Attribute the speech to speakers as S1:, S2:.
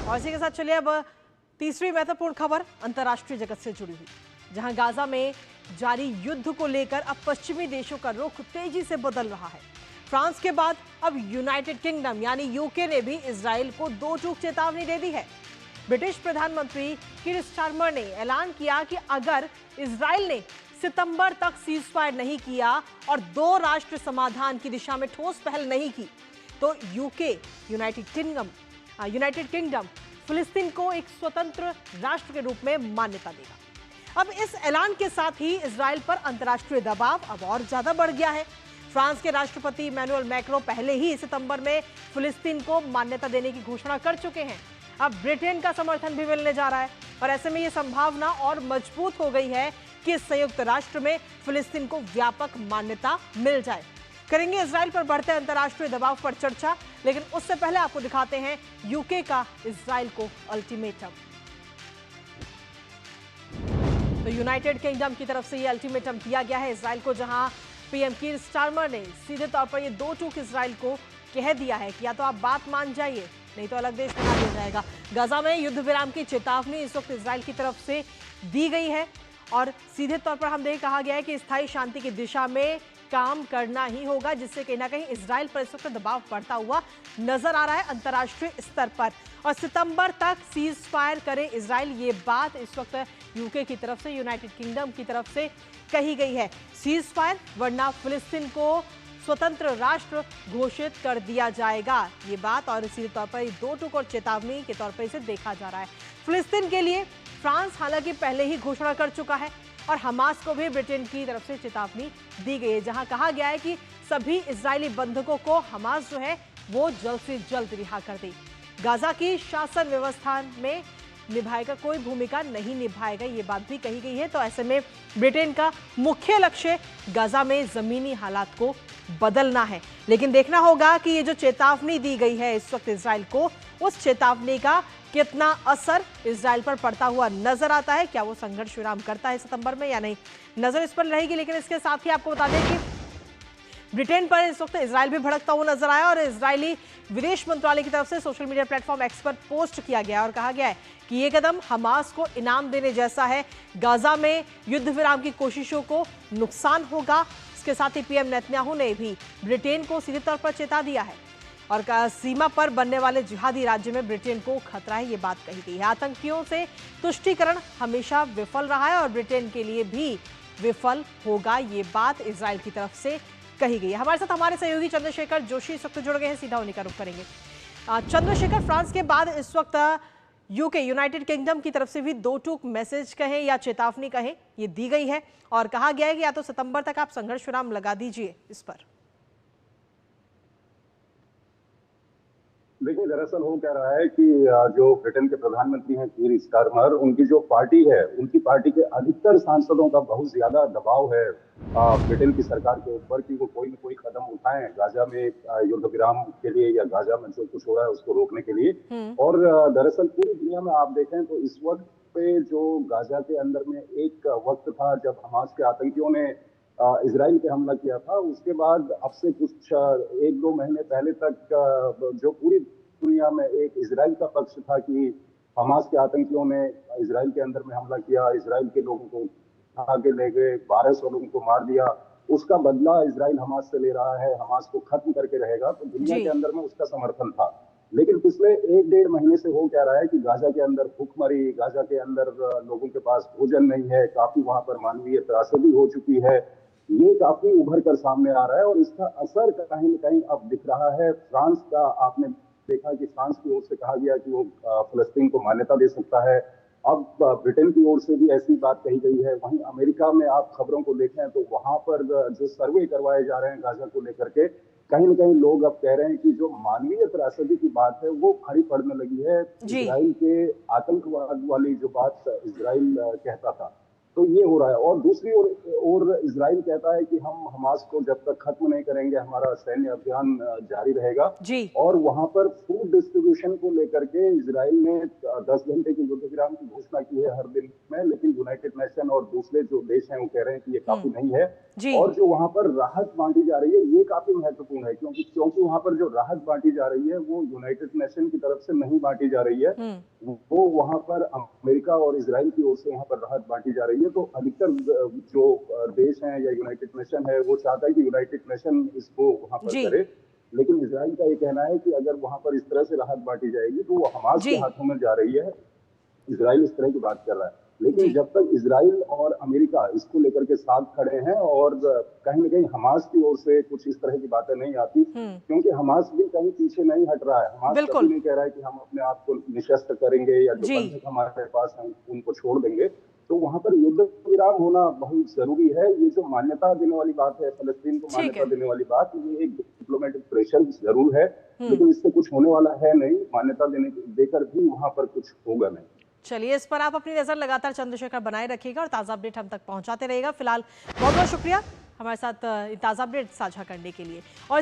S1: और इसी के साथ चलिए अब तीसरी महत्वपूर्ण खबर अंतर्राष्ट्रीय जगत से जुड़ी हुई, जहां गाजा में जारी युद्ध को लेकर अब पश्चिमी देशों का रुख तेजी से बदल रहा है। फ्रांस के बाद अब यूनाइटेड किंगडम यानी यूके ने भी इजराइल को दो टूक चेतावनी दे दी है। ब्रिटिश प्रधानमंत्री कीर स्टारमर ने ऐलान किया कि अगर इजराइल ने सितंबर तक सीजफायर नहीं किया और दो राष्ट्र समाधान की दिशा में ठोस पहल नहीं की तो यूनाइटेड किंगडम फिलिस्तीन को एक स्वतंत्र राष्ट्र के रूप में मान्यता देगा। अब इस ऐलान के साथ ही इजराइल पर अंतर्राष्ट्रीय दबाव अब और ज्यादा बढ़ गया है। फ्रांस के राष्ट्रपति इमैनुअल मैक्रों पहले ही सितंबर में फिलिस्तीन को मान्यता देने की घोषणा कर चुके हैं। अब ब्रिटेन का समर्थन भी मिलने जा रहा है और ऐसे में यह संभावना और मजबूत हो गई है कि संयुक्त राष्ट्र में फिलिस्तीन को व्यापक मान्यता मिल जाए। करेंगे इजराइल पर बढ़ते अंतर्राष्ट्रीय दबाव पर चर्चा, लेकिन उससे पहले आपको दिखाते हैं यूके का इजराइल को अल्टीमेटम। तो यूनाइटेड किंगडम की तरफ से यह अल्टीमेटम दिया गया है इजराइल को, जहां पीएम कीर स्टारमर ने सीधे तौर पर यह दो टूक इजराइल को कह दिया है कि या तो आप बात मान जाइए नहीं तो अलग देश बना दिया जाएगा। गाजा में युद्ध विराम की चेतावनी इस वक्त इजराइल की तरफ से दी गई है और सीधे तौर पर हम कहा गया है कि स्थायी शांति की दिशा में काम करना ही होगा, जिससे कहीं ना कहीं इजराइल पर इस वक्त दबाव बढ़ता हुआ नजर आ रहा है अंतर्राष्ट्रीय स्तर पर। और सितंबर तक सीज फायर करे इजराइल, ये बात इस वक्त यूके की तरफ से, यूनाइटेड किंगडम की तरफ से कही गई है। सीज फायर वरना फिलिस्तीन को स्वतंत्र राष्ट्र घोषित कर दिया जाएगा, ये बात और सीधे तौर पर दो टूक और चेतावनी के तौर पर इसे देखा जा रहा है। फिलिस्तीन के लिए फ्रांस हालांकि पहले ही घोषणा कर चुका है और हमास को भी ब्रिटेन की तरफ से चेतावनी दी गई है, जहां कहा गया है कि सभी इजरायली बंधकों को हमास जो है वो जल्द से जल्द रिहा कर दे। गाजा की शासन व्यवस्था में निभाएगा, कोई भूमिका नहीं निभाएगा, ये बात भी कही गई है। तो ऐसे में ब्रिटेन का मुख्य लक्ष्य गाजा में जमीनी हालात को बदलना है, लेकिन देखना होगा कि ये जो चेतावनी दी गई है इस वक्त इजराइल को, उस चेतावनी का कितना असर इजराइल पर पड़ता हुआ नजर आता है। क्या वो संघर्ष विराम करता है सितंबर में या नहीं, नजर इस पर रहेगी। लेकिन इसके साथ ही आपको बता दें कि ब्रिटेन पर इस वक्त इजराइल भी भड़कता हुआ नजर आया और इजरायली विदेश मंत्रालय की तरफ से सोशल मीडिया प्लेटफॉर्म एक्स पर पोस्ट किया गया और कहा गया है कि ये कदम हमास को इनाम देने जैसा है। गाजा में युद्ध विराम की कोशिशों को नुकसान होगा। इसके साथ ही पीएम नेतन्याहू ने भी ब्रिटेन को सीधे तौर पर चेता दिया है और सीमा पर बनने वाले जिहादी राज्य में ब्रिटेन को खतरा है, ये बात कही गई है। आतंकियों से तुष्टीकरण हमेशा विफल रहा है और ब्रिटेन के लिए भी विफल होगा, ये बात इजराइल की तरफ से कही गई है। हमारे साथ हमारे सहयोगी चंद्रशेखर जोशी इस वक्त जुड़ गए हैं, सीधा उन्हीं का रुख करेंगे। चंद्रशेखर, फ्रांस के बाद इस वक्त यूके यूनाइटेड किंगडम की तरफ से भी दो टूक मैसेज कहें या चेतावनी कहें, ये दी गई है और कहा गया है कि या तो सितंबर तक आप संघर्ष विराम लगा दीजिए। इस पर
S2: देखिए, दरअसल हो क्या रहा है कि जो ब्रिटेन के प्रधानमंत्री हैं कीर स्टारमर, उनकी जो पार्टी है, उनकी पार्टी के अधिकतर सांसदों का बहुत ज्यादा दबाव है ब्रिटेन की सरकार के ऊपर कि वो कोई न कोई कदम उठाएं गाजा में युद्ध विराम के लिए या गाजा में जो कुछ हो रहा है उसको रोकने के लिए। और दरअसल पूरी दुनिया में आप देखें तो इस वक्त पे जो गाजा के अंदर में एक वक्त था जब हमास के आतंकियों ने इजराइल पे हमला किया था, उसके बाद अब से कुछ एक दो महीने पहले तक जो पूरी दुनिया में एक इजराइल का पक्ष था कि हमास के आतंकियों ने इजराइल के अंदर में हमला किया, इजराइल के लोगों को उठा के ले गए, 1200 लोगों को मार दिया, उसका बदला इजराइल हमास से ले रहा है, हमास को खत्म करके रहेगा, तो दुनिया के अंदर में उसका समर्थन था। लेकिन पिछले एक डेढ़ महीने से हो क्या रहा है कि गाजा के अंदर भूखमरी, गाजा के अंदर लोगों के पास भोजन नहीं है, काफी वहां पर मानवीय त्रासदी हो चुकी है, ये काफी उभर कर सामने आ रहा है और इसका असर कहीं न कहीं अब दिख रहा है। फ्रांस का आपने देखा कि फ्रांस की ओर से कहा गया कि वो फिलिस्तीन को मान्यता दे सकता है। अब ब्रिटेन की ओर से भी ऐसी बात कही गई है। वहीं अमेरिका में आप खबरों को देखें तो वहां पर जो सर्वे करवाए जा रहे हैं गाजा को लेकर के, कहीं न कहीं लोग अब कह रहे हैं कि जो मानवीय त्रासदी की बात है वो खड़ी पड़ने लगी है इजराइल के आतंकवाद वाली जो बात इजराइल कहता था। तो ये हो रहा है। और दूसरी ओर इजराइल कहता है कि हम हमास को जब तक खत्म नहीं करेंगे हमारा सैन्य अभियान जारी रहेगा।
S1: जी।
S2: और वहां पर फूड डिस्ट्रीब्यूशन को लेकर के इजराइल ने 10 घंटे की युद्ध विराम की घोषणा की है हर दिन में, लेकिन यूनाइटेड नेशन और दूसरे जो देश हैं वो कह रहे हैं कि ये काफी नहीं है।
S1: जी।
S2: और जो वहां पर राहत बांटी जा रही है ये काफी महत्वपूर्ण है, क्योंकि वहां पर जो राहत बांटी जा रही है वो यूनाइटेड नेशन की तरफ से नहीं बांटी जा रही है, वो वहां पर अमेरिका और इजराइल की ओर से वहां पर राहत बांटी जा रही है। तो अधिकतर जो देश हैं या यूनाइटेड नेशन है वो चाहता है कि यूनाइटेड नेशन इसको वहां पर करे, लेकिन इजराइल का ये कहना है कि अगर वहां पर इस तरह से राहत बांटी जाएगी तो वो हमास के हाथों में जा रही है। इजराइल इस तरह की बात कर रहा है, लेकिन जब तक इजराइल और अमेरिका इसको लेकर के साथ खड़े हैं और कहीं ना कहीं हमास की ओर से कुछ इस तरह की बातें नहीं आती, क्योंकि हमास भी कहीं पीछे नहीं हट रहा है। हमास कभी नहीं कह रहा है कि हम अपने आप को निशस्त्र करेंगे या जो बंधक हमारे पास हैं उनको छोड़ देंगे। तो वहां पर युद्ध विराम होना बहुत जरूरी है। ये जो मान्यता देने वाली बात है, फलस्तीन को मान्यता देने वाली बात, ये एक डिप्लोमेटिक प्रेशर जरूर है, लेकिन इससे कुछ होने वाला है नहीं। मान्यता देकर भी वहां पर कुछ होगा नहीं।
S1: चलिए, इस पर आप अपनी नजर लगातार चंद्रशेखर बनाए रखिएगा और ताज़ा अपडेट हम तक पहुंचाते रहेगा। फिलहाल बहुत बहुत शुक्रिया हमारे साथ ताज़ा अपडेट साझा करने के लिए। और